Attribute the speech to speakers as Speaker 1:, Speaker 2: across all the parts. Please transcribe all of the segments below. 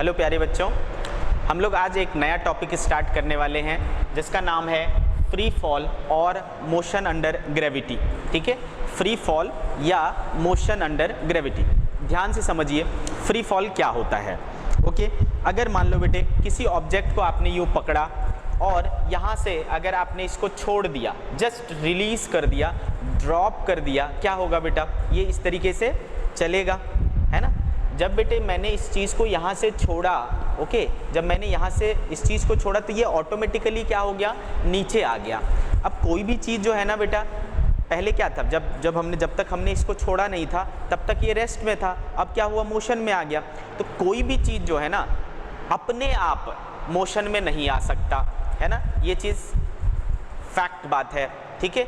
Speaker 1: Hello प्यारे बच्चों, हम लोग आज एक नया टॉपिक स्टार्ट करने वाले हैं जिसका नाम है फ्री फॉल और मोशन अंडर ग्रेविटी। ठीक है, फ्री फॉल या मोशन अंडर ग्रेविटी। ध्यान से समझिए फ्री फॉल क्या होता है। ओके, अगर मान लो बेटे किसी ऑब्जेक्ट को आपने यूँ पकड़ा और यहाँ से अगर आपने इसको छोड़ दिया, जस्ट रिलीज कर दिया, ड्रॉप कर दिया, क्या होगा बेटा? ये इस तरीके से चलेगा, है ना। जब बेटे मैंने इस चीज़ को यहाँ से छोड़ा, ओके, जब मैंने यहाँ से इस चीज़ को छोड़ा तो ये ऑटोमेटिकली क्या हो गया? नीचे आ गया। अब कोई भी चीज़ जो है ना बेटा, पहले क्या था, जब तक हमने इसको छोड़ा नहीं था तब तक ये रेस्ट में था। अब क्या हुआ? मोशन में आ गया। तो कोई भी चीज़ जो है ना अपने आप मोशन में नहीं आ सकता, है ना। ये चीज़ फैक्ट बात है, ठीक है।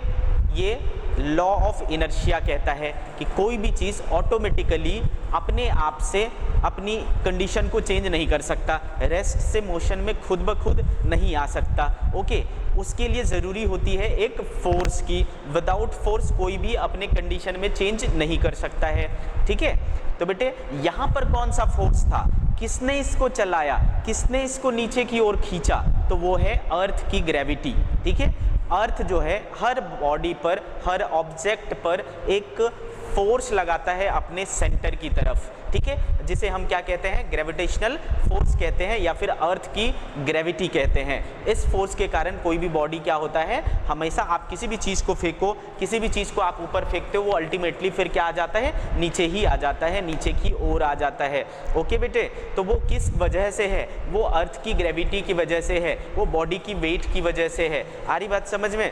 Speaker 1: ये लॉ ऑफ इनर्शिया कहता है कि कोई भी चीज़ ऑटोमेटिकली अपने आप से अपनी कंडीशन को चेंज नहीं कर सकता, रेस्ट से मोशन में खुद ब खुद नहीं आ सकता। ओके, उसके लिए ज़रूरी होती है एक फोर्स की। विदाउट फोर्स कोई भी अपने कंडीशन में चेंज नहीं कर सकता है, ठीक है। तो बेटे यहाँ पर कौन सा फोर्स था? किसने इसको चलाया? किसने इसको नीचे की ओर खींचा? तो वो है अर्थ की ग्रेविटी, ठीक है। अर्थ जो है हर बॉडी पर, हर ऑब्जेक्ट पर एक फोर्स लगाता है अपने सेंटर की तरफ, ठीक है, जिसे हम क्या कहते हैं? ग्रेविटेशनल फोर्स कहते हैं या फिर अर्थ की ग्रेविटी कहते हैं। इस फोर्स के कारण कोई भी बॉडी क्या होता है, हमेशा आप किसी भी चीज़ को फेंको, किसी भी चीज़ को आप ऊपर फेंकते हो, वो अल्टीमेटली फिर क्या आ जाता है? नीचे ही आ जाता है, नीचे की ओर आ जाता है। ओके बेटे, तो वो किस वजह से है? वो अर्थ की ग्रेविटी की वजह से है, वो बॉडी की वेट की वजह से है। आ रही बात समझ में?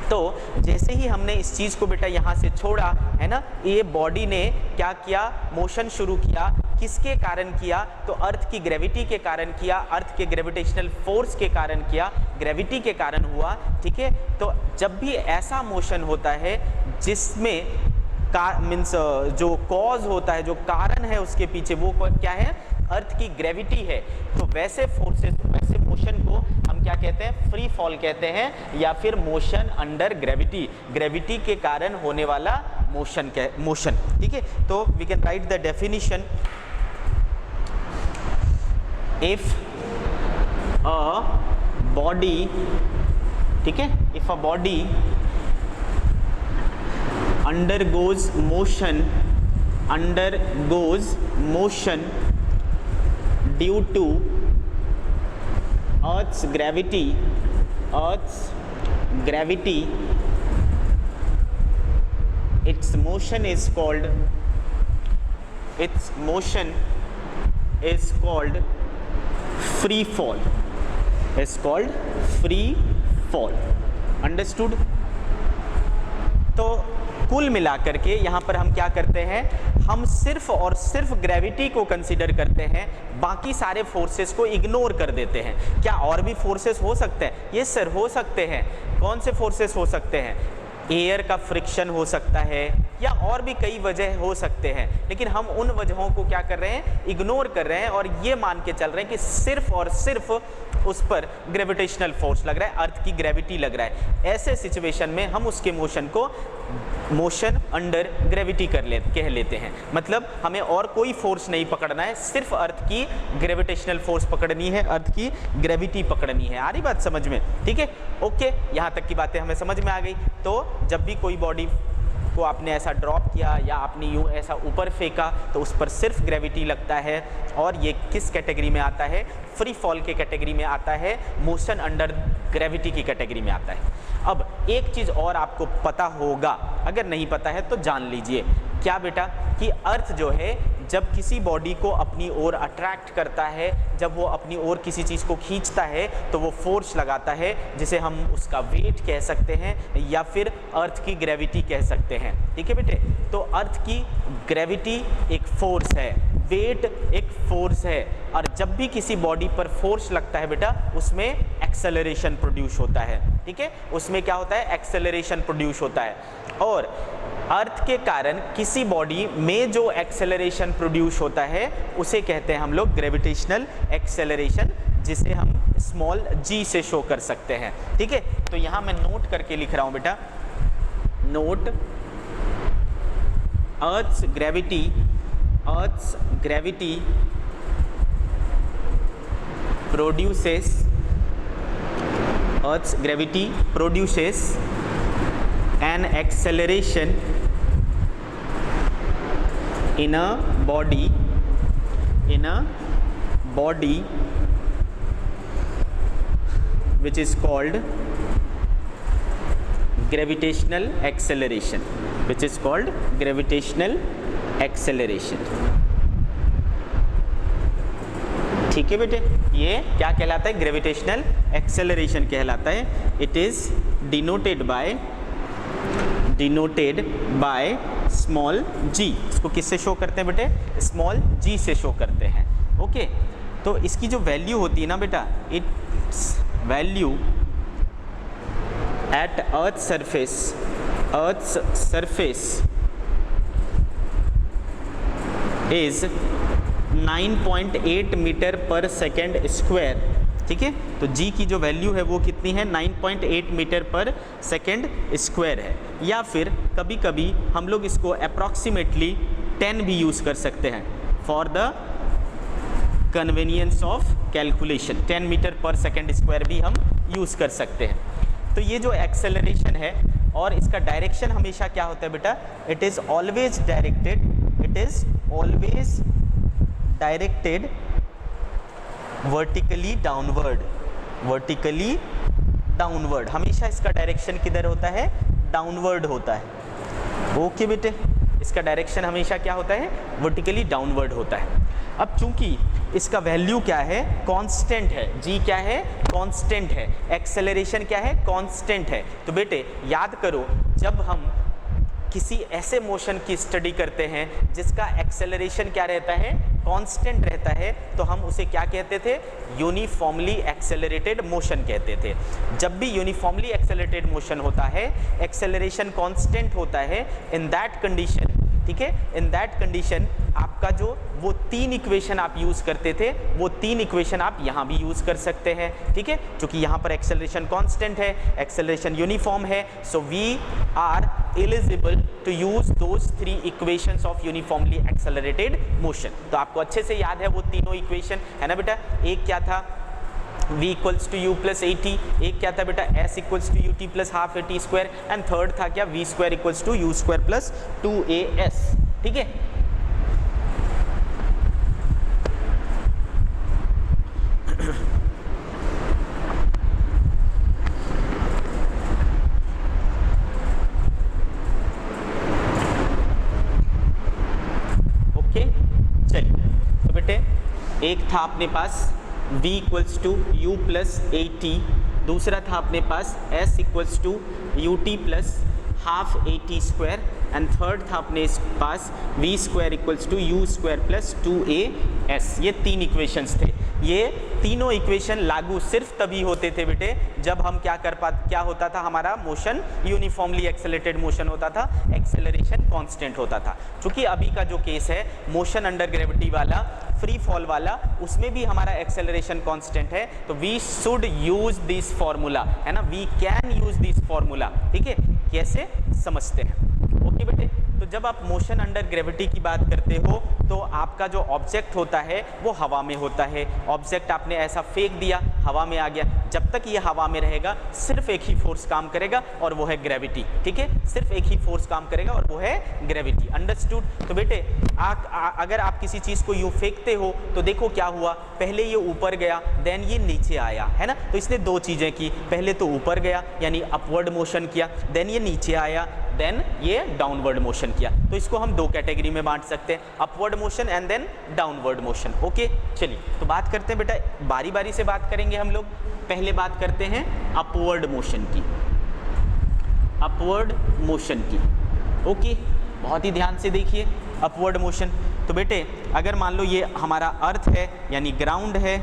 Speaker 1: तो जैसे ही हमने इस चीज़ को बेटा यहाँ से छोड़ा, है ना, ये बॉडी ने क्या किया? मोशन शुरू किया। किसके कारण किया? तो अर्थ की ग्रेविटी के कारण किया, अर्थ के ग्रेविटेशनल फोर्स के कारण किया, ग्रेविटी के कारण हुआ, ठीक है। तो जब भी ऐसा मोशन होता है जिसमें मीन्स जो कॉज होता है, जो कारण है उसके पीछे, वो क्या है? अर्थ की ग्रेविटी है। तो वैसे फोर्सेस, वैसे मोशन को हम क्या कहते हैं? फ्री फॉल कहते हैं या फिर मोशन अंडर ग्रेविटी। ग्रेविटी के कारण होने वाला मोशन, ठीक है। तो we can write the definition. If a body, ठीक है, if a body undergoes motion due to Earth's gravity, its motion is called free fall. Is called free fall. Understood? तो कुल मिलाकर के यहाँ पर हम क्या करते हैं? हम सिर्फ और सिर्फ ग्रेविटी को कंसीडर करते हैं, बाकी सारे फोर्सेस को इग्नोर कर देते हैं। क्या और भी फोर्सेस हो सकते हैं? यस सर, हो सकते हैं। कौन से फोर्सेस हो सकते हैं? एयर का फ्रिक्शन हो सकता है या और भी कई वजह हो सकते हैं, लेकिन हम उन वजहों को क्या कर रहे हैं? इग्नोर कर रहे हैं और ये मान के चल रहे हैं कि सिर्फ और सिर्फ उस पर ग्रेविटेशनल फोर्स लग रहा है, अर्थ की ग्रेविटी लग रहा है। ऐसे सिचुएशन में हम उसके मोशन को मोशन अंडर ग्रेविटी कह लेते हैं। मतलब हमें और कोई फोर्स नहीं पकड़ना है, सिर्फ अर्थ की ग्रेविटेशनल फोर्स पकड़नी है, अर्थ की ग्रेविटी पकड़नी है। आ रही बात समझ में? ठीक है, ओके, यहाँ तक की बातें हमें समझ में आ गई। तो जब भी कोई बॉडी को आपने ऐसा ड्रॉप किया या आपने यूँ ऐसा ऊपर फेंका तो उस पर सिर्फ ग्रेविटी लगता है, और ये किस कैटेगरी में आता है? फ्री फॉल के कैटेगरी में आता है, मोशन अंडर ग्रेविटी की कैटेगरी में आता है। अब एक चीज़ और आपको पता होगा, अगर नहीं पता है तो जान लीजिए। क्या बेटा? कि अर्थ जो है जब किसी बॉडी को अपनी ओर अट्रैक्ट करता है, जब वो अपनी ओर किसी चीज़ को खींचता है तो वो फोर्स लगाता है, जिसे हम उसका वेट कह सकते हैं या फिर अर्थ की ग्रेविटी कह सकते हैं, ठीक है बेटे। तो अर्थ की ग्रेविटी एक फोर्स है, वेट एक फोर्स है, और जब भी किसी बॉडी पर फोर्स लगता है बेटा उसमें एक्सेलरेशन प्रोड्यूस होता है, ठीक है। उसमें क्या होता है? एक्सेलरेशन प्रोड्यूस होता है। और अर्थ के कारण किसी बॉडी में जो एक्सेलरेशन प्रोड्यूस होता है उसे कहते हैं हम लोग ग्रेविटेशनल एक्सेलरेशन, जिसे हम स्मॉल g से शो कर सकते हैं, ठीक है। तो यहाँ मैं नोट करके लिख रहा हूँ बेटा, note Earth's gravity produces Earth's gravity produces an acceleration in a body which is called gravitational acceleration, which is called gravitational acceleration। ठीक है बेटे, ये क्या कहलाता है? ग्रेविटेशनल एक्सेलरेशन कहलाता है। It is denoted by small G. इसको किससे शो करते हैं बेटे? स्मॉल जी से शो करते हैं। ओके, तो इसकी जो वैल्यू होती है ना बेटा, its value at earth surface is 9.8 metre per second square. ठीक है, तो जी की जो वैल्यू है वो कितनी है? 9.8 मीटर पर सेकेंड स्क्वायर है। या फिर कभी कभी हम लोग इसको अप्रॉक्सीमेटली 10 भी यूज़ कर सकते हैं for the convenience of calculation. 10 metre per second square भी हम यूज़ कर सकते हैं। तो ये जो एक्सेलरेशन है और इसका डायरेक्शन हमेशा क्या होता है बेटा? It is always directed vertically downward. हमेशा इसका डायरेक्शन किधर होता है? डाउनवर्ड होता है। ओके बेटे, इसका डायरेक्शन हमेशा क्या होता है? वर्टिकली डाउनवर्ड होता है। अब चूंकि इसका वैल्यू क्या है? कांस्टेंट है। जी क्या है? कांस्टेंट है। एक्सेलरेशन क्या है? कांस्टेंट है। तो बेटे याद करो, जब हम किसी ऐसे मोशन की स्टडी करते हैं जिसका एक्सेलरेशन क्या रहता है? कांस्टेंट रहता है, तो हम उसे क्या कहते थे? यूनिफॉर्मली एक्सेलरेटेड मोशन कहते थे। जब भी यूनिफॉर्मली एक्सेलरेटेड मोशन होता है, एक्सेलरेशन कांस्टेंट होता है, इन दैट कंडीशन, ठीक है, इन दैट कंडीशन आपका जो वो 3 इक्वेशन आप यूज़ करते थे, वो 3 इक्वेशन आप यहाँ भी यूज़ कर सकते हैं। ठीक है, क्योंकि यहाँ पर एक्सेलरेशन कांस्टेंट है, एक्सेलरेशन यूनिफॉर्म है, so we are eligible to use those 3 equations of uniformly accelerated motion. तो आपको अच्छे से याद है वो तीनों इक्वेशन, है ना बेटा? एक क्या था? v equals to you plus AT, एक क्या था बेटा? s equals to UT plus half AT square, and third था क्या? v square equals to you square plus 2as। ठीक है, ओके चलिए। तो बेटे एक था अपने पास v equals to you plus AT, दूसरा था अपने पास s equals to UT plus half AT square, and third था अपने पास v square equals to you square plus 2as। ये 3 इक्वेशंस थे। ये तीनों इक्वेशन लागू सिर्फ तभी होते थे बेटे जब हम क्या होता था? हमारा मोशन यूनिफॉर्मली एक्सेलरेटेड मोशन होता था, एक्सेलरेशन कांस्टेंट होता था। क्योंकि अभी का जो केस है मोशन अंडर ग्रेविटी वाला, फ्री फॉल वाला, उसमें भी हमारा एक्सेलरेशन कांस्टेंट है, तो we should use this formula, है ना? We can use this formula. ठीक है, कैसे समझते हैं? ओके बेटे, तो जब आप मोशन अंडर ग्रेविटी की बात करते हो तो आपका जो ऑब्जेक्ट होता है वो हवा में होता है। ऑब्जेक्ट आपने ऐसा फेंक दिया, हवा में आ गया। जब तक ये हवा में रहेगा सिर्फ एक ही फोर्स काम करेगा और वो है ग्रेविटी। ठीक है, सिर्फ एक ही फोर्स काम करेगा और वो है ग्रेविटी। अंडरस्टूड? तो बेटे अगर आप किसी चीज़ को यूँ फेंकते हो तो देखो क्या हुआ, पहले ये ऊपर गया, देन ये नीचे आया, है ना? तो इसने 2 चीज़ें की, पहले तो ऊपर गया यानी अपवर्ड मोशन किया, देन ये नीचे आया, देन ये डाउनवर्ड मोशन किया। तो इसको हम 2 कैटेगरी में बांट सकते हैं, upward motion and then downward motion. Okay चलिए, तो बात करते हैं बेटा, बारी बारी से बात करेंगे हम लोग। पहले बात करते हैं अपवर्ड मोशन की, अपवर्ड मोशन की। ओके, बहुत ही ध्यान से देखिए अपवर्ड मोशन। तो बेटे अगर मान लो ये हमारा अर्थ है यानी ग्राउंड है,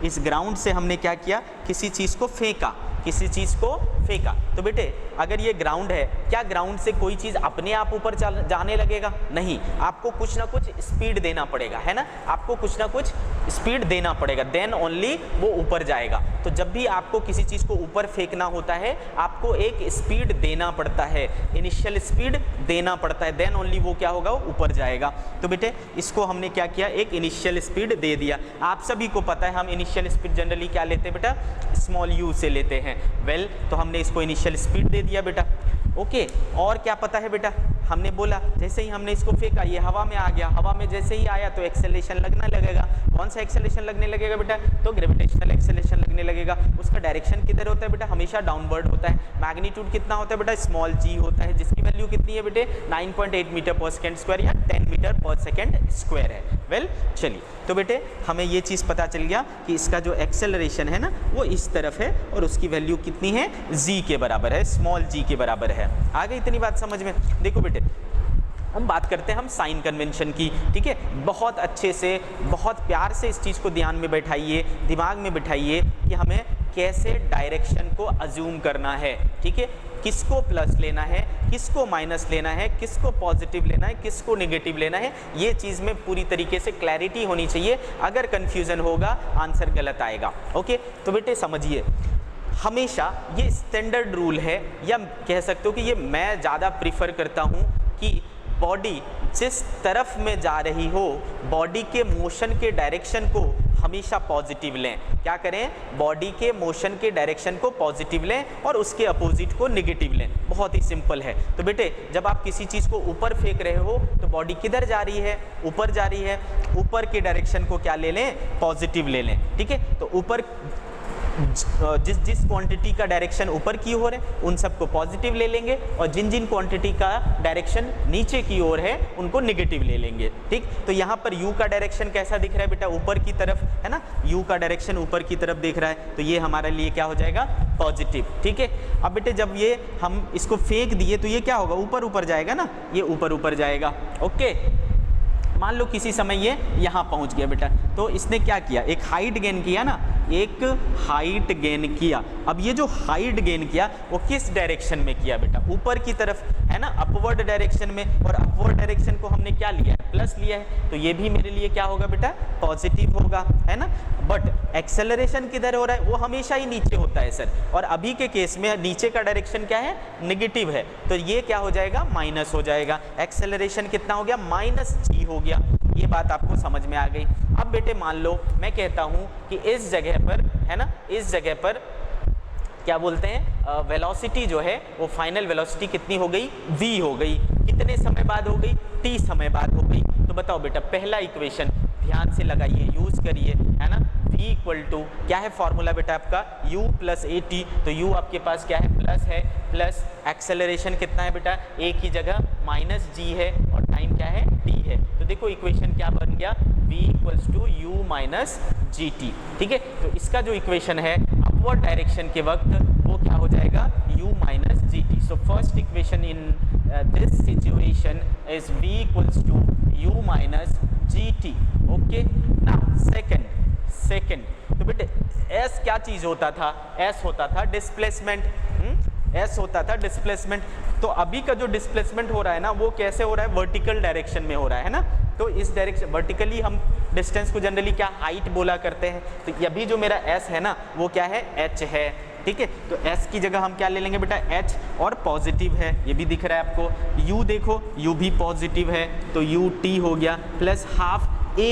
Speaker 1: इस ग्राउंड से हमने क्या किया? किसी चीज़ को फेंका, किसी चीज़ को फेंका। तो बेटे अगर ये ग्राउंड है, क्या ग्राउंड से कोई चीज़ अपने आप ऊपर जाने लगेगा? नहीं, आपको कुछ ना कुछ स्पीड देना पड़ेगा, है ना, आपको कुछ ना कुछ स्पीड देना पड़ेगा, देन ओनली वो ऊपर जाएगा। तो जब भी आपको किसी चीज़ को ऊपर फेंकना होता है, आपको एक स्पीड देना पड़ता है, इनिशियल स्पीड देना पड़ता है, देन ओनली वो क्या होगा, ऊपर जाएगा। तो बेटे इसको हमने क्या किया, एक इनिशियल स्पीड दे दिया। आप सभी को पता है हम इनिशियल स्पीड जनरली क्या लेते हैं बेटा, स्मॉल यू से लेते हैं। वेल, तो हमने इसको इनिशियल स्पीड दे दिया बेटा। ओके, और क्या पता है बेटा, हमने बोला जैसे ही हमने इसको फेंका ये हवा में आ गया, हवा में जैसे ही आया तो एक्सेलरेशन लगना लगेगा। कौन सा एक्सेलरेशन लगने लगेगा बेटा, तो ग्रेविटेशनल एक्सेलरेशन लगने लगेगा। उसका डायरेक्शन किधर होता है बेटा, हमेशा डाउनवर्ड होता है। मैग्नीट्यूड कितना होता है बेटा, स्मॉल जी होता है, जिसकी वैल्यू कितनी है बेटे, 9.8 मीटर पर सेकेंड स्क्वायर या 10 मीटर पर सेकेंड स्क्वायर है। वेल, चलिए तो बेटे हमें ये चीज़ पता चल गया कि इसका जो एक्सेलरेशन है ना वो इस तरफ है और उसकी वैल्यू कितनी है, जी के बराबर है, स्मॉल जी के बराबर है। आ गई इतनी बात समझ में? देखो बेटे हम बात करते हैं हम साइन कन्वेंशन की, ठीक है। बहुत अच्छे से, बहुत प्यार से इस चीज़ को ध्यान में बैठाइए, दिमाग में बैठाइए कि हमें कैसे डायरेक्शन को अज्यूम करना है, ठीक है। किसको प्लस लेना है, किसको माइनस लेना है, किसको पॉजिटिव लेना है, किसको नेगेटिव लेना है, ये चीज़ में पूरी तरीके से क्लैरिटी होनी चाहिए। अगर कन्फ्यूज़न होगा आंसर गलत आएगा। ओके, तो बेटे समझिए, हमेशा ये स्टैंडर्ड रूल है, या कह सकते हो कि ये मैं ज़्यादा प्रीफर करता हूँ कि बॉडी जिस तरफ में जा रही हो, बॉडी के मोशन के डायरेक्शन को हमेशा पॉजिटिव लें। क्या करें, बॉडी के मोशन के डायरेक्शन को पॉजिटिव लें और उसके अपोजिट को नेगेटिव लें। बहुत ही सिंपल है। तो बेटे जब आप किसी चीज़ को ऊपर फेंक रहे हो तो बॉडी किधर जा रही है, ऊपर जा रही है, ऊपर के डायरेक्शन को क्या ले लें, पॉजिटिव ले लें, ठीक है। तो ऊपर जिस क्वांटिटी का डायरेक्शन ऊपर की ओर है उन सबको पॉजिटिव ले लेंगे, और जिन जिन क्वांटिटी का डायरेक्शन नीचे की ओर है उनको नेगेटिव ले लेंगे, ठीक। तो यहाँ पर u का डायरेक्शन कैसा दिख रहा है बेटा, ऊपर की तरफ है ना, u का डायरेक्शन ऊपर की तरफ दिख रहा है, तो ये हमारे लिए क्या हो जाएगा, पॉजिटिव, ठीक है। अब बेटे जब ये हम इसको फेंक दिए तो ये क्या होगा, ऊपर ऊपर जाएगा ना, ये ऊपर ऊपर जाएगा। ओके, मान लो किसी समय ये यहाँ पहुँच गया बेटा, तो इसने क्या किया, एक हाइट गेन किया ना, एक हाइट गेन किया। अब ये जो हाइट गेन किया वो किस डायरेक्शन में किया बेटा, ऊपर की तरफ है ना, अपवर्ड डायरेक्शन में, और अपवर्ड डायरेक्शन को हमने क्या लिया है, प्लस लिया है, तो ये भी मेरे लिए क्या होगा बेटा, पॉजिटिव होगा, है ना। बट एक्सेलरेशन किधर हो रहा है, वो हमेशा ही नीचे होता है सर, और अभी के केस में नीचे का डायरेक्शन क्या है, नेगेटिव है, तो ये क्या हो जाएगा, माइनस हो जाएगा। एक्सेलरेशन कितना हो गया, माइनस जी हो गया। ये बात आपको समझ में आ गई। अब बेटे मान लो मैं कहता हूँ कि इस जगह पर है ना, इस जगह पर क्या बोलते हैं, वेलोसिटी जो है वो फाइनल वेलोसिटी कितनी हो गई, v हो गई। कितने समय बाद हो गई, t समय बाद हो गई। तो बताओ बेटा पहला इक्वेशन ध्यान से लगाइए, यूज करिए, है ना। v इक्वल टू क्या है फॉर्मूला बेटा आपका, u प्लस ए टी, तो u आपके पास क्या है, प्लस है, प्लस एक्सेलरेशन कितना है बेटा, a की जगह माइनस g है, और टाइम क्या है, t है। तो देखो इक्वेशन क्या बन गया, v equals to U minus G T, ठीक है। तो इसका जो इक्वेशन है अपवर्ड डायरेक्शन के वक्त वो क्या हो जाएगा, u minus G T. So first equation in this situation is v equals to u minus G T. Okay, now second, तो बेटे s क्या चीज होता था, s होता था डिस्प्लेसमेंट, s होता था डिस्प्लेसमेंट। तो अभी का जो डिस्प्लेसमेंट हो रहा है ना वो कैसे हो रहा है, वर्टिकल डायरेक्शन में हो रहा है ना। तो इस डायरेक्शन वर्टिकली हम डिस्टेंस को जनरली क्या हाइट बोला करते हैं। तो अभी जो मेरा s है ना वो क्या है, h है, ठीक है। तो s की जगह हम क्या ले लेंगे बेटा, h, और पॉजिटिव है, ये भी दिख रहा है आपको। u देखो, u भी पॉजिटिव है, तो u t हो गया, प्लस हाफ a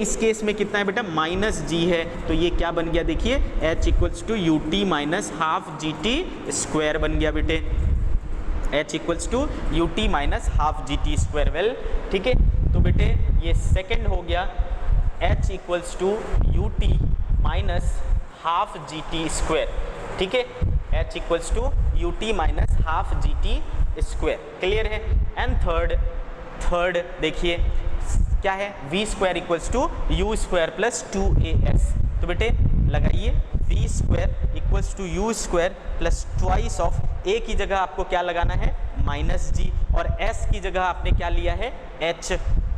Speaker 1: इस केस में कितना है बेटा, माइनस g है, तो ये क्या बन गया देखिए, h equals to you T minus half G T square बन गया बेटे, h equals to you T minus half G T square. Well, ठीक है। तो बेटे ये सेकंड हो गया, h equals to you T minus half G T square, ठीक है। h equals to you T minus half G T square, clear है। एंड थर्ड देखिए क्या है, v square equals to you square plus 2as। तो बेटे लगाइए, v square equals to you square plus twice of a की जगह आपको क्या लगाना है, माइनस g, और s की जगह आपने क्या लिया है, h,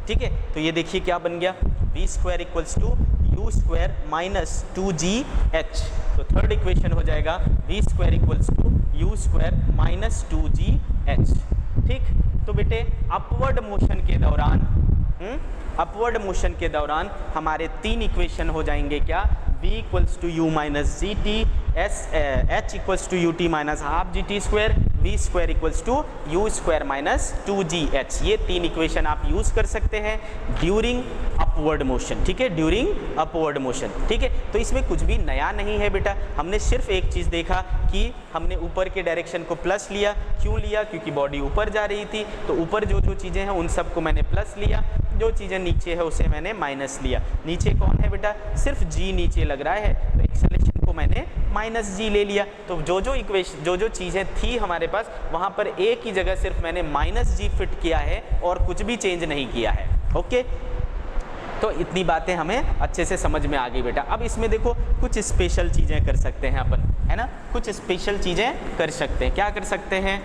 Speaker 1: ठीक है। तो ये देखिए क्या बन गया, v square equals to u square minus 2gh। तो थर्ड इक्वेशन हो जाएगा v square equals to u square minus 2gh। ठीक, तो बेटे अपवर्ड मोशन के दौरान अपवर्ड मोशन के दौरान हमारे तीन इक्वेशन हो जाएंगे क्या, v equals to U minus G T, h equals to you T minus half G T square, v square equals to you square minus 2gh। ये तीन इक्वेशन आप यूज कर सकते हैं ड्यूरिंग अपवर्ड मोशन। ठीक है, ड्यूरिंग अपवर्ड मोशन। ठीक है, तो इसमें कुछ भी नया नहीं है बेटा, हमने सिर्फ एक चीज़ देखा कि हमने ऊपर के डायरेक्शन को प्लस लिया। क्यों लिया, क्योंकि बॉडी ऊपर जा रही थी, तो ऊपर जो जो चीज़ें हैं उन सबको मैंने प्लस लिया, जो चीज़ें नीचे है उसे मैंने माइनस लिया। नीचे कौन है बेटा, सिर्फ g नीचे लग रहा है, तो एक्सेलरेशन को मैंने माइनस g ले लिया। तो जो जो इक्वेशन जो जो चीज़ें थी हमारे पास, वहाँ पर एक ही जगह सिर्फ मैंने माइनस g फिट किया है और कुछ भी चेंज नहीं किया है। ओके, तो इतनी बातें हमें अच्छे से समझ में आ गई बेटा। अब इसमें देखो कुछ स्पेशल चीज़ें कर सकते हैं अपन, है ना, कुछ स्पेशल चीज़ें कर सकते हैं। क्या कर सकते हैं,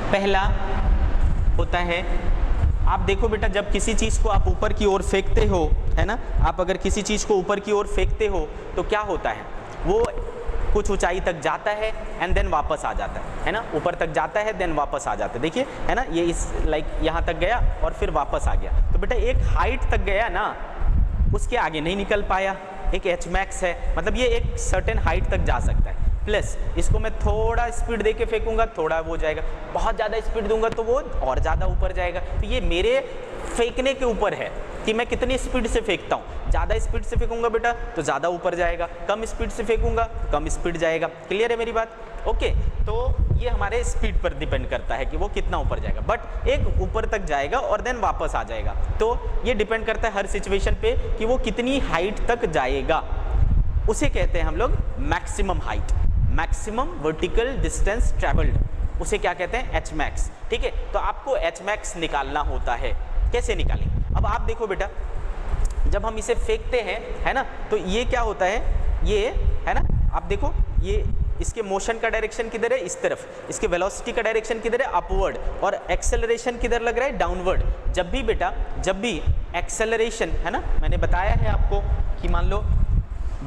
Speaker 1: पहला होता है, आप देखो बेटा, जब किसी चीज़ को आप ऊपर की ओर फेंकते हो, है ना, आप अगर किसी चीज़ को ऊपर की ओर फेंकते हो तो क्या होता है, वो कुछ ऊंचाई तक जाता है एंड देन वापस आ जाता है ना, ऊपर तक जाता है देन वापस आ जाता है। देखिए, है ना, ये इस लाइक यहाँ तक गया और फिर वापस आ गया। तो बेटा एक हाइट तक गया ना, उसके आगे नहीं निकल पाया, एक एच मैक्स है, मतलब ये एक सर्टेन हाइट तक जा सकता है। प्लस इसको मैं थोड़ा स्पीड दे के फेंकूंगा, थोड़ा वो जाएगा, बहुत ज़्यादा स्पीड दूंगा तो वो और ज़्यादा ऊपर जाएगा। तो ये मेरे फेंकने के ऊपर है कि मैं कितनी स्पीड से फेंकता हूँ। ज़्यादा स्पीड से फेंकूंगा बेटा तो ज़्यादा ऊपर जाएगा, कम स्पीड से फेंकूंगा तो कम स्पीड जाएगा। क्लियर है मेरी बात? ओके, तो ये हमारे स्पीड पर डिपेंड करता है कि वो कितना ऊपर जाएगा, बट एक ऊपर तक जाएगा और देन वापस आ जाएगा। तो ये डिपेंड करता है हर सिचुएशन पे कि वो कितनी हाइट तक जाएगा। उसे कहते हैं हम लोग maximum height, maximum vertical distance travelled, उसे क्या कहते हैं, एच मैक्स। ठीक है, तो आपको एच मैक्स निकालना होता है। कैसे निकालेंगे? अब आप देखो बेटा, जब हम इसे फेंकते हैं, है ना, तो ये क्या होता है, ये है ना, आप देखो ये इसके मोशन का डायरेक्शन किधर है, इस तरफ, इसके वेलोसिटी का डायरेक्शन किधर है, अपवर्ड, और एक्सेलरेशन किधर लग रहा है, डाउनवर्ड। जब भी बेटा, जब भी एक्सेलरेशन, है ना, मैंने बताया है आपको कि मान लो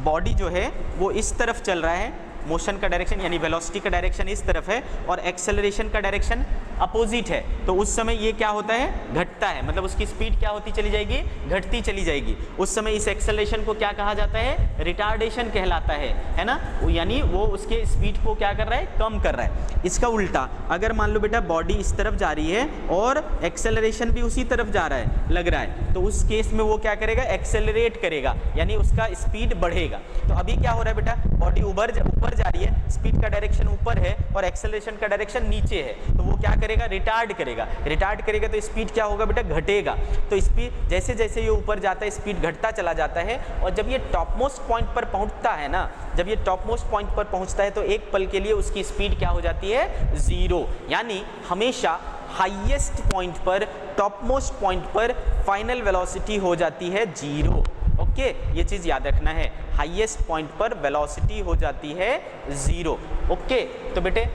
Speaker 1: बॉडी जो है वो इस तरफ चल रहा है, मोशन का डायरेक्शन यानी वेलोसिटी का डायरेक्शन इस तरफ है और एक्सेलरेशन का डायरेक्शन अपोजिट है, तो उस समय ये क्या होता है, घटता है, मतलब उसकी स्पीड क्या होती चली जाएगी, घटती चली जाएगी। उस समय इस एक्सेलरेशन को क्या कहा जाता है, रिटार्डेशन कहलाता है ना, यानी वो उसके स्पीड को क्या कर रहा है, कम कर रहा है। इसका उल्टा, अगर मान लो बेटा बॉडी इस तरफ जा रही है और एक्सेलरेशन भी उसी तरफ जा रहा है, लग रहा है, तो उस केस में वो क्या करेगा, एक्सेलरेट करेगा, यानी उसका स्पीड बढ़ेगा। तो अभी क्या हो रहा है बेटा, बॉडी ऊपर जा रही है, स्पीड का डायरेक्शन ऊपर है और एक्सेलरेशन का डायरेक्शन नीचे है, तो वो क्या करेगा, रिटार्ड करेगा। रिटार्ड करेगा तो स्पीड क्या होगा बेटा, घटेगा। तो स्पीड जैसे जैसे ये ऊपर जाता है स्पीड घटता चला जाता है, और जब ये टॉप मोस्ट पॉइंट पर पहुंचता है ना, जब ये टॉप मोस्ट पॉइंट पर पहुंचता है तो एक पल के लिए उसकी स्पीड क्या हो जाती है, 0। यानी हमेशा हाईएस्ट पॉइंट पर, टॉप मोस्ट पॉइंट पर फाइनल वेलोसिटी हो जाती है 0। ओके, ये चीज़ याद रखना है, हाईएस्ट पॉइंट पर वेलोसिटी हो जाती है 0। ओके, तो बेटे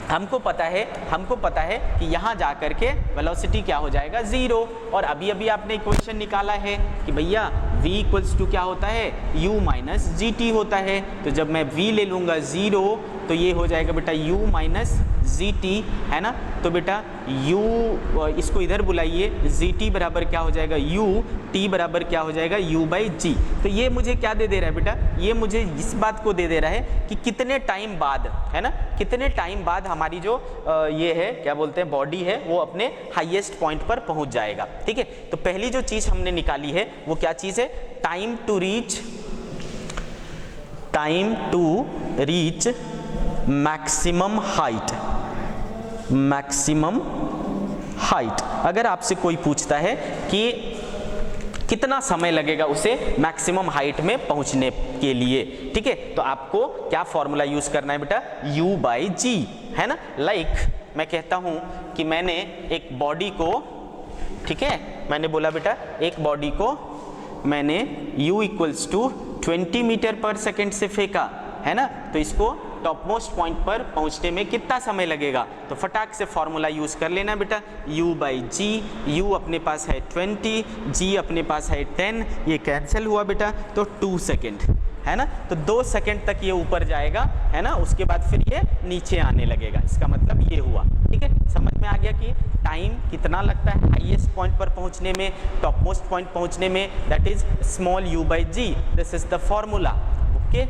Speaker 1: हमको पता है कि यहाँ जा कर के वेलोसिटी क्या हो जाएगा, 0। और अभी अभी आपने इक्वेशन निकाला है कि भैया v इक्वल्स टू क्या होता है, u माइनस जी टी होता है। तो जब मैं v ले लूँगा 0 तो ये हो जाएगा बेटा u माइनस जी टी, है ना। तो बेटा u, इसको इधर बुलाइए, जी टी बराबर क्या हो जाएगा, u, t बराबर क्या हो जाएगा, u बाई जी। तो ये मुझे क्या दे रहा है बेटा, ये मुझे इस बात को दे रहा है कि कितने टाइम बाद, है ना, कितने टाइम बाद हमारी जो ये है क्या बोलते हैं बॉडी है वो अपने हाईएस्ट पॉइंट पर पहुंच जाएगा। ठीक है, तो पहली जो चीज़ हमने निकाली है वो क्या चीज़ है, time to reach maximum height. अगर आपसे कोई पूछता है कि कितना समय लगेगा उसे मैक्सिमम हाइट में पहुंचने के लिए, ठीक है, तो आपको क्या फॉर्मूला यूज करना है बेटा, u बाई जी, है ना। लाइक मैं कहता हूं कि मैंने एक बॉडी को, ठीक है, मैंने बोला बेटा एक बॉडी को मैंने u equals to 20 metre per second से फेंका, है ना, तो इसको टॉप मोस्ट पॉइंट पर पहुंचने में कितना समय लगेगा, तो फटाक से फॉर्मूला यूज़ कर लेना बेटा, u/g, u अपने पास है 20, g अपने पास है 10, ये कैंसिल हुआ बेटा तो 2 सेकेंड, है ना। तो 2 सेकेंड तक ये ऊपर जाएगा, है ना, उसके बाद फिर ये नीचे आने लगेगा, इसका मतलब ये हुआ। ठीक है, समझ में आ गया कि टाइम कितना लगता है हाईएस्ट पॉइंट पर पहुंचने में, टॉप मोस्ट पॉइंट पहुंचने में, that is small u/g, this is the formula. Okay,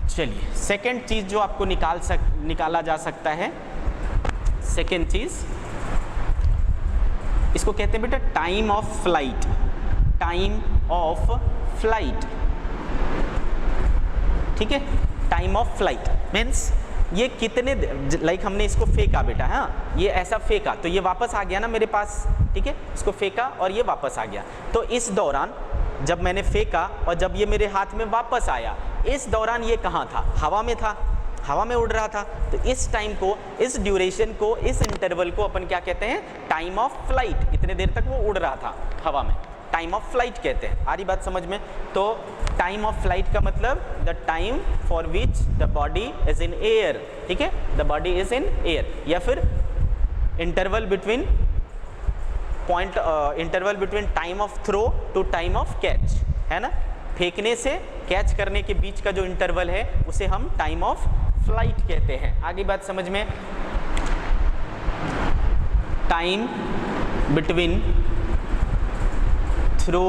Speaker 1: चलिए सेकेंड चीज जो आपको निकाला जा सकता है, सेकेंड चीज इसको कहते हैं बेटा time of flight. Time of flight, ठीक है, टाइम ऑफ फ्लाइट मीन्स ये कितने, लाइक हमने इसको फेंका बेटा, हाँ ये ऐसा फेंका तो ये वापस आ गया ना मेरे पास, ठीक है, इसको फेंका और ये वापस आ गया। तो इस दौरान जब मैंने फेंका और जब ये मेरे हाथ में वापस आया, इस दौरान ये कहाँ था, हवा में था, हवा में उड़ रहा था। तो इस टाइम को, इस ड्यूरेशन को, इस इंटरवल को अपन क्या कहते हैं, टाइम ऑफ फ्लाइट। इतने देर तक वो उड़ रहा था हवा में, टाइम ऑफ फ्लाइट कहते हैं। आ रही बात समझ में। तो टाइम ऑफ फ्लाइट का मतलब the time for which the body is in air, ठीक है, the body is in air, या फिर interval between interval between time of throw to time of catch, है ना, फेंकने से कैच करने के बीच का जो इंटरवल है उसे हम टाइम ऑफ फ्लाइट कहते हैं। आगे बात समझ में। Time between throw,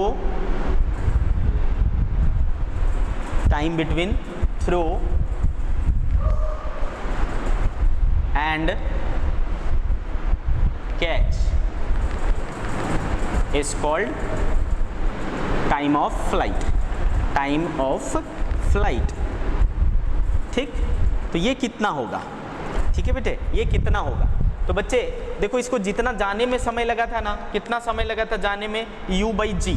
Speaker 1: time between throw and catch is called time of flight, time of flight। ठीक, तो ये कितना होगा, ठीक है बेटे, ये कितना होगा। तो बच्चे देखो, इसको जितना जाने में समय लगा था ना, कितना समय लगा था जाने में, u/g,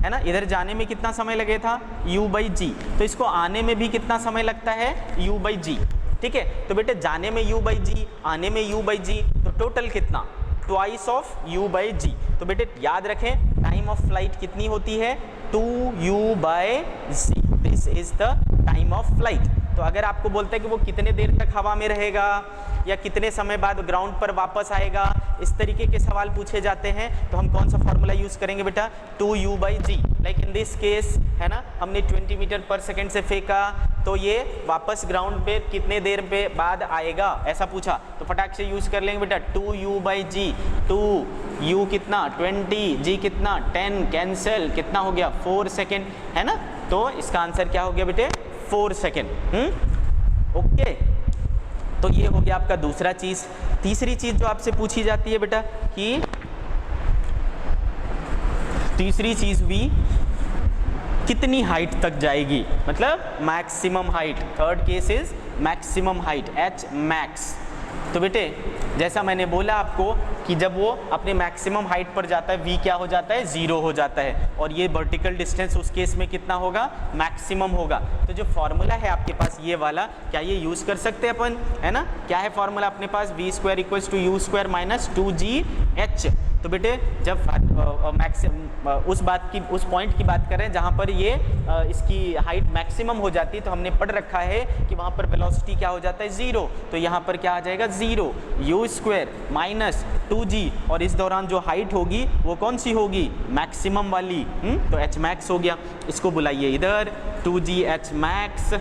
Speaker 1: है ना, इधर जाने में कितना समय लगे था, u/g, तो इसको आने में भी कितना समय लगता है, u/g, ठीक है। तो बेटे जाने में u/g, आने में u/g, तो टोटल कितना, ट्वाइस ऑफ u/g। तो बेटे याद रखें टाइम ऑफ फ्लाइट कितनी होती है, 2u/g, this is the time of flight. तो अगर आपको बोलते हैं कि वो कितने देर तक हवा में रहेगा या कितने समय बाद ग्राउंड पर वापस आएगा, इस तरीके के सवाल पूछे जाते हैं, तो हम कौन सा फॉर्मूला यूज करेंगे बेटा, 2u/g। Like in this case, है ना, हमने 20 मीटर पर सेकेंड से फेंका, तो ये वापस ग्राउंड पे कितने देर पे बाद आएगा, ऐसा पूछा, तो फटाक से यूज कर लेंगे बेटा 2u/g। 2u कितना 20, g कितना 10, कैंसिल, कितना हो गया 4 सेकेंड, है ना। तो इसका आंसर क्या हो गया बेटे, 4 सेकेंड। ओके, तो ये हो गया आपका दूसरा चीज। तीसरी चीज जो आपसे पूछी जाती है बेटा कि तीसरी चीज भी कितनी हाइट तक जाएगी, मतलब maximum height. Third case is maximum height, h max। तो बेटे जैसा मैंने बोला आपको कि जब वो अपने मैक्सिमम हाइट पर जाता है, v क्या हो जाता है, 0 हो जाता है, और ये वर्टिकल डिस्टेंस उस केस में कितना होगा, मैक्सिमम होगा। तो जो फॉर्मूला है आपके पास ये वाला, क्या ये यूज़ कर सकते हैं अपन, है ना। क्या है फॉर्मूला अपने पास, v² = u² - 2gh। तो बेटे जब मैक्सिमम उस पॉइंट की बात करें जहाँ पर ये इसकी हाइट मैक्सिमम हो जाती है, तो हमने पढ़ रखा है कि वहाँ पर वेलोसिटी क्या हो जाता है, 0। तो यहाँ पर क्या आ जाएगा, 0 u² - 2g, और इस दौरान जो हाइट होगी वो कौन सी होगी, मैक्सिमम वाली। तो h max हो गया, इसको बुलाइए इधर, 2gh max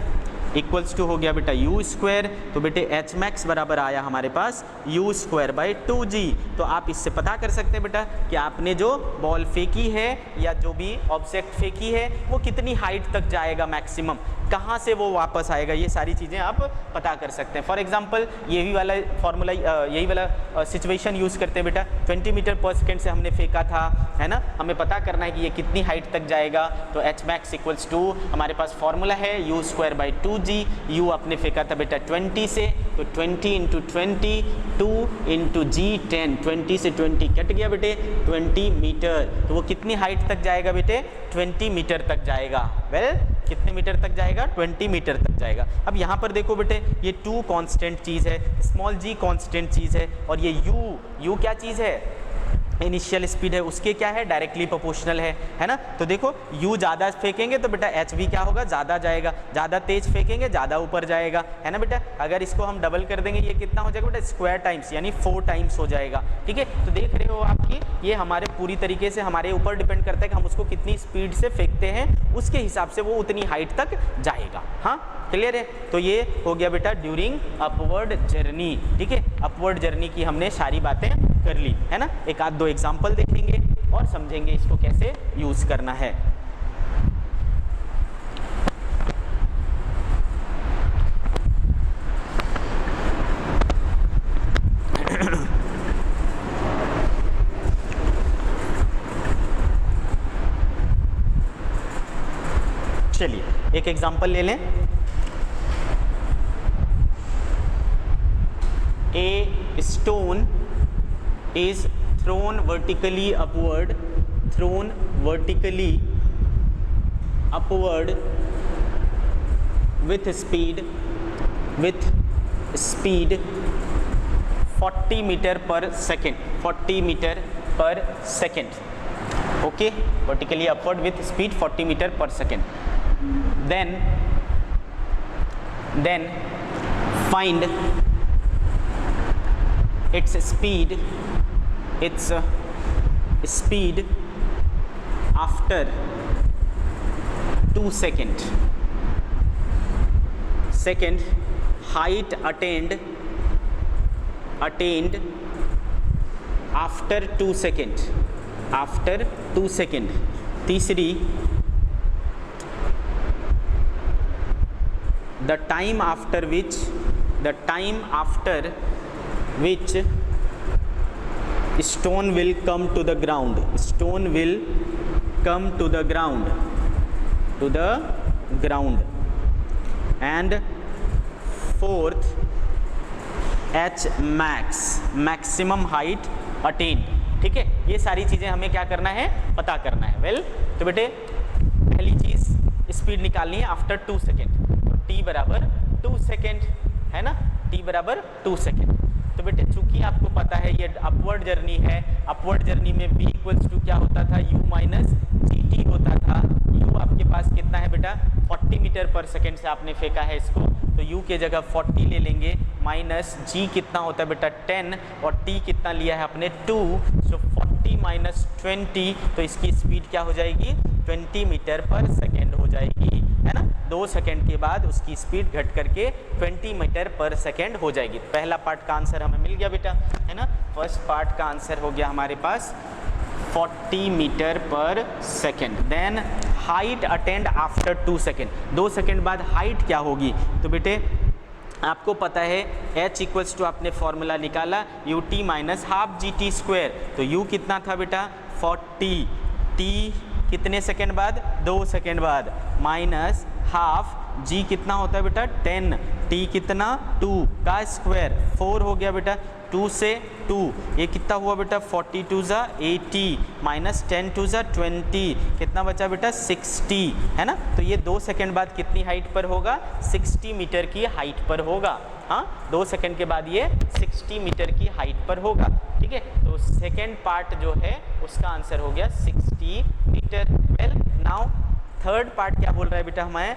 Speaker 1: इक्वल्स टू हो गया बेटा u²। तो बेटे h max बराबर आया हमारे पास u²/2g। तो आप इससे पता कर सकते हैं बेटा कि आपने जो बॉल फेंकी है या जो भी ऑब्जेक्ट फेंकी है वो कितनी हाइट तक जाएगा मैक्सिमम, कहाँ से वो वापस आएगा, ये सारी चीज़ें आप पता कर सकते हैं। फॉर एग्जांपल यही वाला फॉर्मूला, यही वाला सिचुएशन यूज़ करते हैं बेटा। 20 मीटर पर सेकेंड से हमने फेंका था, है ना, हमें पता करना है कि ये कितनी हाइट तक जाएगा। तो h max = हमारे पास फॉर्मूला है u²/2g। u आपने फेंका था बेटा 20 से, तो 20 × 20, 2 × g 10, 20 से 20 कट गया बेटे, 20 मीटर। तो वो कितनी हाइट तक जाएगा बेटे, 20 मीटर तक जाएगा। कितने मीटर तक जाएगा, 20 मीटर तक जाएगा। अब यहाँ पर देखो बेटे, ये 2 कांस्टेंट चीज़ है, स्मॉल g कांस्टेंट चीज़ है, और ये u क्या चीज़ है, इनिशियल स्पीड है उसके क्या है, डायरेक्टली प्रोपोर्शनल है ना। तो देखो u ज़्यादा फेंकेंगे तो बेटा एच भी क्या होगा, ज़्यादा जाएगा, ज़्यादा तेज फेंकेंगे ज़्यादा ऊपर जाएगा, है ना बेटा। अगर इसको हम डबल कर देंगे ये कितना हो जाएगा बेटा, स्क्वायर टाइम्स यानी 4 टाइम्स हो जाएगा, ठीक है। तो देख रहे हो आपकी ये हमारे पूरी तरीके से हमारे ऊपर डिपेंड करता है कि हम उसको कितनी स्पीड से फेंकते हैं, उसके हिसाब से वो उतनी हाइट तक जाएगा। हाँ क्लियर है। तो ये हो गया बेटा ड्यूरिंग अपवर्ड जर्नी, ठीक है। अपवर्ड जर्नी की हमने सारी बातें कर ली, है ना। एक आध दो एग्जांपल देखेंगे और समझेंगे इसको कैसे यूज करना है। चलिए एक एग्जांपल ले लें। A stone is thrown vertically upward with speed 40 meter per second, okay, vertically upward with speed 40 meter per second. Then find its speed after 2 seconds. Height attained after 2 seconds. तीसरी the time after which stone will come to the ground, and fourth h maximum height attained, ठीक है। ये सारी चीजें हमें क्या करना है, पता करना है। वेल तो बेटे पहली चीज स्पीड निकालनी है आफ्टर 2 सेकेंड, तो t बराबर 2 सेकेंड, है ना, t बराबर 2 सेकेंड। तो बेटे चूंकि आपको पता है ये अपवर्ड जर्नी है, अपवर्ड जर्नी में v इक्वल्स टू क्या होता था, u माइनस gt होता था। u आपके पास कितना है बेटा, 40 मीटर पर सेकेंड से आपने फेंका है इसको, तो u के जगह 40 ले लेंगे, माइनस g कितना होता है बेटा 10, और t कितना लिया है आपने 2, सो 40 माइनस 20, तो इसकी स्पीड क्या हो जाएगी, 20 मीटर पर सेकेंड हो जाएगी, है ना। 2 सेकेंड के बाद उसकी स्पीड घट करके 20 मीटर पर सेकेंड हो जाएगी। पहला पार्ट का आंसर हमें मिल गया बेटा, है ना। फर्स्ट पार्ट का आंसर हो गया हमारे पास 40 metre per second. Then height attained after 2 second, 2 second बाद हाइट क्या होगी, तो बेटे आपको पता है h इक्वल्स टू आपने फॉर्मूला निकाला ut minus half G T square, तो u कितना था बेटा 40, t कितने सेकेंड बाद, 2 सेकेंड बाद, माइनस हाफ g कितना होता है बेटा 10, t कितना 2 का स्क्वायर 4 हो गया बेटा, 2 से 2 ये कितना हुआ बेटा 42 ज़ा 80 माइनस 10 2 ज़ा 20, कितना बचा बेटा 60, है ना। तो ये 2 सेकेंड बाद कितनी हाइट पर होगा, 60 मीटर की हाइट पर होगा। हाँ 2 सेकेंड के बाद ये 60 मीटर की हाइट पर होगा, ठीक है। तो सेकेंड पार्ट जो है उसका आंसर हो गया 60 metre. Well now third part क्या बोल रहा है बेटा हमें,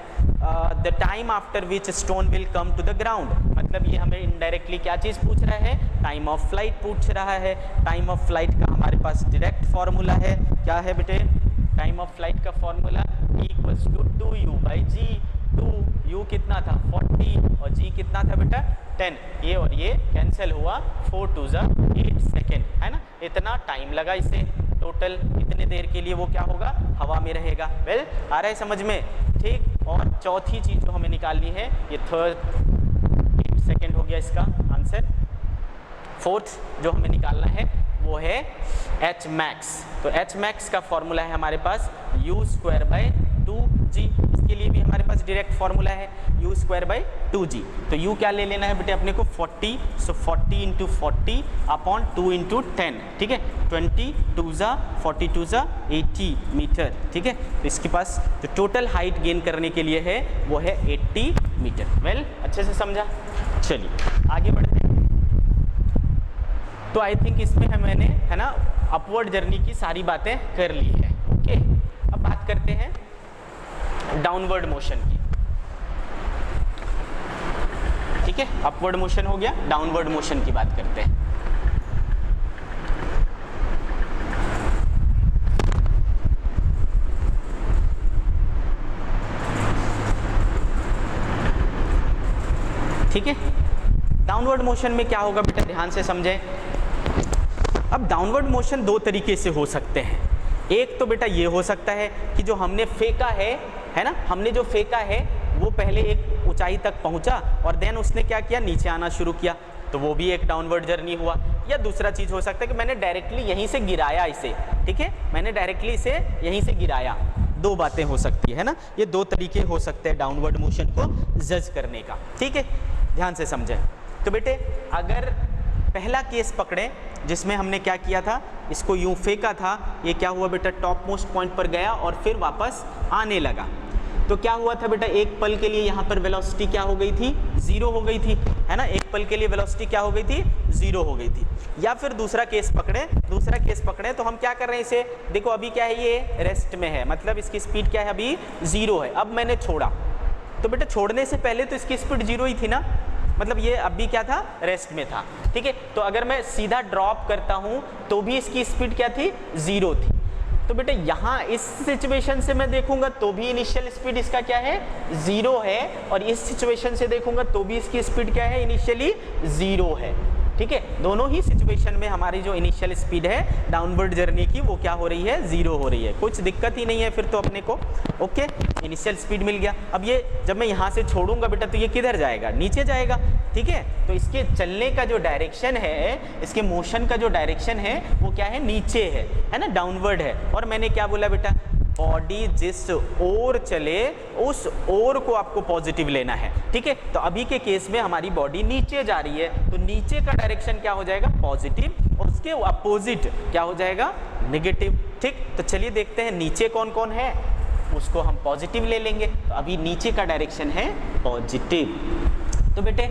Speaker 1: the time after which stone will come to the ground, मतलब ये हमें इनडायरेक्टली क्या चीज़ पूछ रहा है, टाइम ऑफ फ्लाइट पूछ रहा है। टाइम ऑफ फ्लाइट का हमारे पास डायरेक्ट फॉर्मूला है, क्या है बेटे, टाइम ऑफ फ्लाइट का formula equals to 2u by g. 2u कितना था 40 और g कितना था बेटा 10, ये और ये कैंसिल हुआ, 4 2 ज़ा 8 सेकेंड, है ना। इतना टाइम लगा इसे, टोटल इतने देर के लिए वो क्या होगा, हवा में रहेगा। वेल आ रहा है समझ में, ठीक। और चौथी चीज़ जो हमें निकालनी है, ये 8 सेकेंड हो गया इसका आंसर। फोर्थ जो हमें निकालना है वो है h मैक्स। तो h मैक्स का फॉर्मूला है हमारे पास u स्क्वायर बाई 2g, इसके लिए भी हमारे पास डायरेक्ट फॉर्मूला है u स्क्वायर बाई 2g। तो u क्या ले लेना है बेटे अपने को 40, सो 40 इंटू 40 अपॉन 2 इंटू 10, ठीक है। 20 2 ज़ा 42 ज़ा 80 मीटर, ठीक है। तो इसके पास जो टोटल हाइट गेन करने के लिए है वो है 80 मीटर। वेल अच्छे से समझा, चलिए आगे बढ़ते हैं। तो आई थिंक इसमें मैंने है ना अपवर्ड जर्नी की सारी बातें कर ली है। ओके, अब बात करते हैं डाउनवर्ड मोशन की। ठीक है, अपवर्ड मोशन हो गया, डाउनवर्ड मोशन की बात करते हैं। ठीक है, डाउनवर्ड मोशन में क्या होगा बेटा, ध्यान से समझें। अब डाउनवर्ड मोशन दो तरीके से हो सकते हैं। एक तो बेटा ये हो सकता है कि जो हमने फेंका है ना, हमने जो फेंका है वो पहले एक ऊंचाई तक पहुंचा और देन उसने क्या किया, नीचे आना शुरू किया, तो वो भी एक डाउनवर्ड जर्नी हुआ। या दूसरा चीज़ हो सकता है कि मैंने डायरेक्टली यहीं से गिराया इसे। ठीक है, मैंने डायरेक्टली इसे यहीं से गिराया। दो बातें हो सकती है ना, ये दो तरीके हो सकते हैं डाउनवर्ड मोशन को जज करने का। ठीक है, ध्यान से समझें। तो बेटे अगर पहला केस पकड़े जिसमें हमने क्या किया था, इसको यूं फेंका था, ये क्या हुआ बेटा, टॉप मोस्ट पॉइंट पर गया और फिर वापस आने लगा, तो क्या हुआ था बेटा, एक पल के लिए यहाँ पर वेलोसिटी क्या हो गई थी, जीरो हो गई थी, है ना। एक पल के लिए वेलोसिटी क्या हो गई थी, जीरो हो गई थी। या फिर दूसरा केस पकड़े तो हम क्या कर रहे हैं, इसे देखो अभी क्या है, ये रेस्ट में है, मतलब इसकी स्पीड क्या है, अभी जीरो है। अब मैंने छोड़ा, तो बेटा छोड़ने से पहले तो इसकी स्पीड जीरो ही थी ना, मतलब ये अभी क्या था, रेस्ट में था। ठीक है, तो अगर मैं सीधा ड्रॉप करता हूं तो भी इसकी स्पीड क्या थी, जीरो थी। तो बेटा यहाँ इस सिचुएशन से मैं देखूंगा तो भी इनिशियल स्पीड इसका क्या है, जीरो है, और इस सिचुएशन से देखूंगा तो भी इसकी स्पीड क्या है, इनिशियली जीरो है। ठीक है, दोनों ही सिचुएशन में हमारी जो इनिशियल स्पीड है डाउनवर्ड जर्नी की वो क्या हो रही है, जीरो हो रही है। कुछ दिक्कत ही नहीं है फिर तो अपने को। ओके, इनिशियल स्पीड मिल गया। अब ये जब मैं यहाँ से छोड़ूंगा बेटा तो ये किधर जाएगा, नीचे जाएगा। ठीक है, तो इसके चलने का जो डायरेक्शन है, इसके मोशन का जो डायरेक्शन है वो क्या है, नीचे है ना, डाउनवर्ड है। और मैंने क्या बोला बेटा, बॉडी जिस ओर चले उस ओर को आपको पॉजिटिव लेना है। ठीक है, तो अभी के केस में हमारी बॉडी नीचे जा रही है, तो नीचे का डायरेक्शन क्या हो जाएगा, पॉजिटिव, और उसके अपोजिट क्या हो जाएगा, नेगेटिव। ठीक, तो चलिए देखते हैं नीचे कौन कौन है, उसको हम पॉजिटिव ले लेंगे। तो अभी नीचे का डायरेक्शन है पॉजिटिव, तो बेटे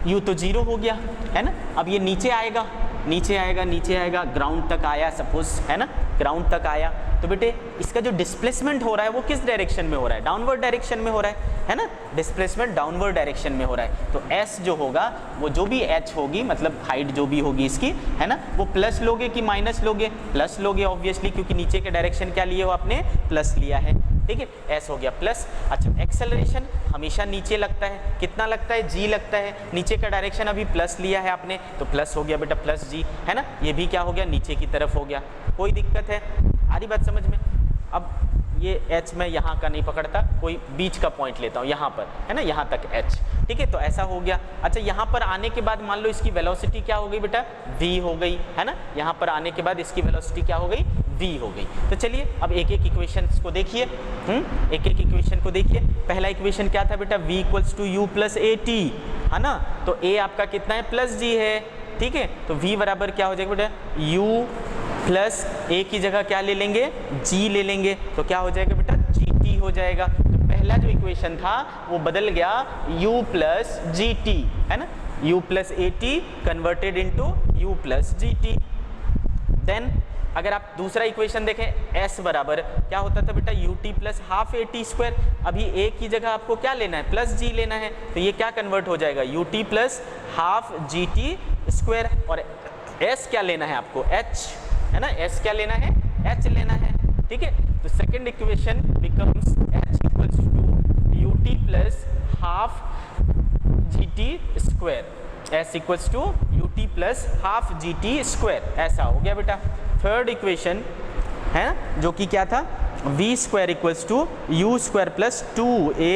Speaker 1: यू तो जीरो हो गया है ना। अब ये नीचे आएगा, ग्राउंड तक आया सपोज, है ना, ग्राउंड तक आया, तो बेटे इसका जो डिस्प्लेसमेंट हो रहा है वो किस डायरेक्शन में हो रहा है, डाउनवर्ड डायरेक्शन में हो रहा है ना, डिस्प्लेसमेंट डाउनवर्ड डायरेक्शन में हो रहा है। तो एस जो होगा वो जो भी एच होगी, मतलब हाइट जो भी होगी इसकी, है ना, वो प्लस लोगे कि माइनस लोगे, प्लस लोगे ऑब्वियसली, क्योंकि नीचे के डायरेक्शन क्या लिए हो आपने, प्लस लिया है। ठीक है, एस हो गया प्लस। अच्छा, एक्सेलरेशन हमेशा नीचे लगता है, कितना लगता है, जी लगता है। नीचे का डायरेक्शन अभी प्लस लिया है आपने, तो प्लस हो गया बेटा, प्लस जी, है ना। ये भी क्या हो गया, नीचे की तरफ हो गया। कोई दिक्कत है, आ रही बात समझ में। अब ये एच मैं यहाँ का नहीं पकड़ता, कोई बीच का पॉइंट लेता हूँ यहाँ पर, है ना, यहाँ तक एच। ठीक है, तो ऐसा हो गया। अच्छा, यहाँ पर आने के बाद मान लो इसकी वेलोसिटी क्या हो गई बेटा, v हो गई, है ना। यहाँ पर आने के बाद इसकी वेलोसिटी क्या हो गई, v हो गई। तो चलिए अब एक एक इक्वेशन को देखिए, एक एक इक्वेशन को देखिए। पहला इक्वेशन क्या था बेटा, v equals to you plus a t, है ना। तो a आपका कितना है, प्लस जी है। ठीक है, तो v बराबर क्या हो जाएगा बेटा, u प्लस a की जगह क्या ले लेंगे, g ले लेंगे, तो क्या हो जाएगा बेटा, gt हो जाएगा। तो पहला जो इक्वेशन था वो बदल गया u प्लस जी टी, है ना, u plus a t converted into u plus g t. Then अगर आप दूसरा इक्वेशन देखें, s बराबर क्या होता था बेटा, u T plus half A T square. अभी a की जगह आपको क्या लेना है, प्लस g लेना है, तो ये क्या कन्वर्ट हो जाएगा, u T plus half G T square. और s क्या लेना है आपको, h, है ना, s क्या लेना है, h लेना है। ठीक है, तो second equation becomes h equals to you t plus half G T square, s equals to you t plus half G T square, ऐसा हो गया बेटा। थर्ड इक्वेशन है ना, जो कि क्या था, v square equals to you square plus two A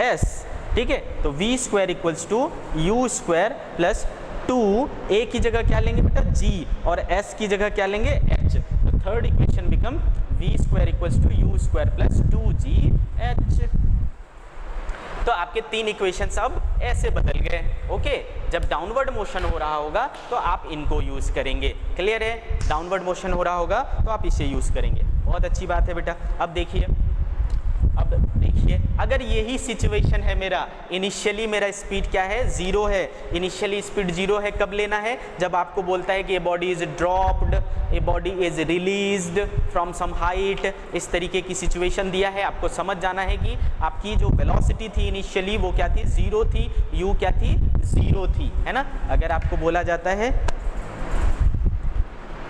Speaker 1: S. ठीक है, तो v square equals to you square plus two A की जगह क्या लेंगे बेटा, g, और s की जगह क्या लेंगे, h। तो third equation become v square equals to you square plus two g h. तो आपके तीन इक्वेशंस अब ऐसे बदल गए। ओके, जब डाउनवर्ड मोशन हो रहा होगा तो आप इनको यूज करेंगे। क्लियर है, डाउनवर्ड मोशन हो रहा होगा तो आप इसे यूज करेंगे। बहुत अच्छी बात है बेटा। अब देखिए देखिए अगर यही सिचुएशन है मेरा, इनिशियली मेरा स्पीड क्या है, 0 है, इनिशियली स्पीड 0 है, कब लेना है, जब आपको बोलता है कि a body is dropped, a body is released from some height, इस तरीके की सिचुएशन दिया है, आपको समझ जाना है कि आपकी जो वेलोसिटी थी इनिशियली वो क्या थी, 0 थी, u क्या थी, 0 थी, है ना। अगर आपको बोला जाता है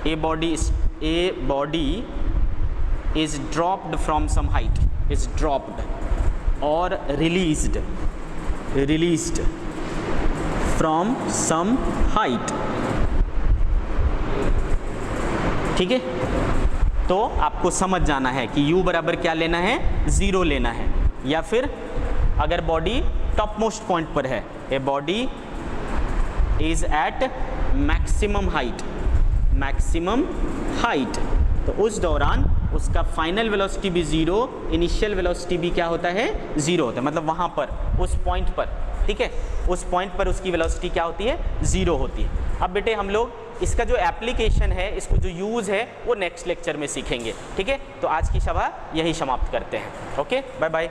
Speaker 1: a body is dropped from some height, is dropped or released from some height, ठीक है। तो आपको समझ जाना है कि u बराबर क्या लेना है, 0 लेना है। या फिर अगर बॉडी टॉप मोस्ट पॉइंट पर है, a body is at maximum height, तो उस दौरान उसका फाइनल वेलोसिटी भी 0, इनिशियल वेलोसिटी भी क्या होता है, 0 होता है, मतलब वहाँ पर उस पॉइंट पर, ठीक है, उस पॉइंट पर उसकी वेलोसिटी क्या होती है, 0 होती है। अब बेटे हम लोग इसका जो एप्लीकेशन है, इसको जो यूज़ है वो नेक्स्ट लेक्चर में सीखेंगे, ठीक है। तो आज की सभा यही समाप्त करते हैं। Okay, bye bye.